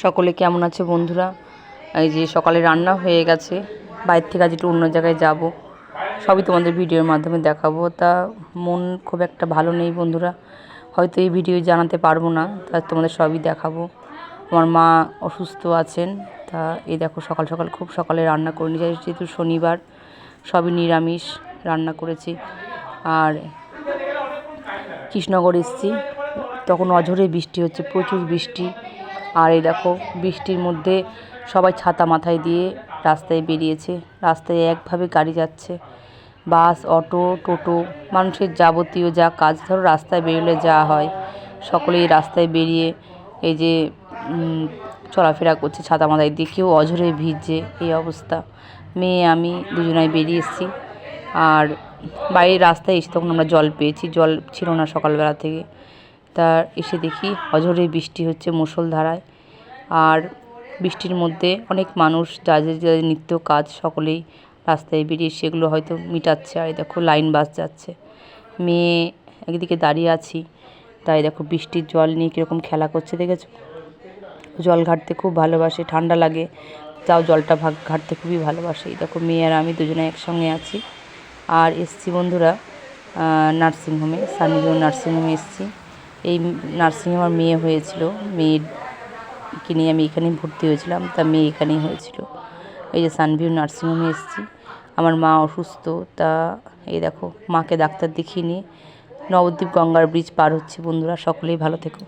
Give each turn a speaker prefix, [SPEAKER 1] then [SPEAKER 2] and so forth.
[SPEAKER 1] সকলে কেমন আছে বন্ধুরা? এই যে সকালে রান্না হয়ে গেছে, বাইরে থেকে আজ একটু অন্য জায়গায় যাব, সবই তোমাদের ভিডিওর মাধ্যমে দেখাবো। তা মন খুব একটা ভালো নেই বন্ধুরা, হয়তো এই ভিডিও জানাতে পারবো না, তা তোমাদের সবই দেখাবো। আমার মা অসুস্থ আছেন, তা এই দেখো সকাল সকাল খুব সকালে রান্না করে নিয়ে যাই, যেহেতু শনিবার সবই নিরামিষ রান্না করেছি। আর কৃষ্ণনগর এসেছি, তখন অঝোরে বৃষ্টি হচ্ছে, প্রচুর বৃষ্টি। আর এই দেখো বৃষ্টির মধ্যে সবাই ছাতা মাথায় দিয়ে রাস্তায় বেরিয়েছে। রাস্তায় একভাবে গাড়ি যাচ্ছে, বাস, অটো, টোটো, মানুষের যাবতীয় যা কাজ ধরো রাস্তায় বেরোলে যা হয়, সকলেই রাস্তায় বেরিয়ে এই যে চলাফেরা করছে ছাতা মাথায় দিয়ে, কেউ অঝোরে ভিজছে, এই অবস্থা। মেয়ে আমি দুজনাই বেরিয়ে এসেছি। আর বাইরের রাস্তায় এসে তখন আমরা জল পেয়েছি, জল ছিল না সকালবেলা থেকে। তা এসে দেখি অঝোরে বৃষ্টি হচ্ছে মুষলধারায়। আর বৃষ্টির মধ্যে অনেক মানুষ যাদের যাদের নিত্য কাজ সকলেই রাস্তায় বেরিয়ে সেগুলো হয়তো মিটাচ্ছে। আর দেখো লাইন বাস যাচ্ছে, মেয়ে একদিকে দাঁড়িয়ে আছি, তাই দেখো বৃষ্টির জল নিয়ে কীরকম খেলা করছে দেখেছো। জল ঘাঁটতে খুব ভালোবাসে, ঠান্ডা লাগে তাও জলটা ঘাঁটতে খুবই ভালোবাসে। দেখো মেয়ে আর আমি দুজনে একসঙ্গে আছি। আর এসছি বন্ধুরা নার্সিংহোমে, সানিভিউ নার্সিংহোমে এসছি। এই নার্সিংহোমে আমার মেয়ে হয়েছিল, মেয়েকে নিয়ে আমি এখানেই ভর্তি হয়েছিলাম, তা মেয়ে এখানেই হয়েছিল। এই যে সানভিউ নার্সিংহোমে এসেছি। আমার মা অসুস্থ, তা এই দেখো মাকে ডাক্তার দেখিয়ে নিয়ে নবদ্বীপ গঙ্গার ব্রিজ পার হচ্ছি বন্ধুরা। সকলেই ভালো থেকো।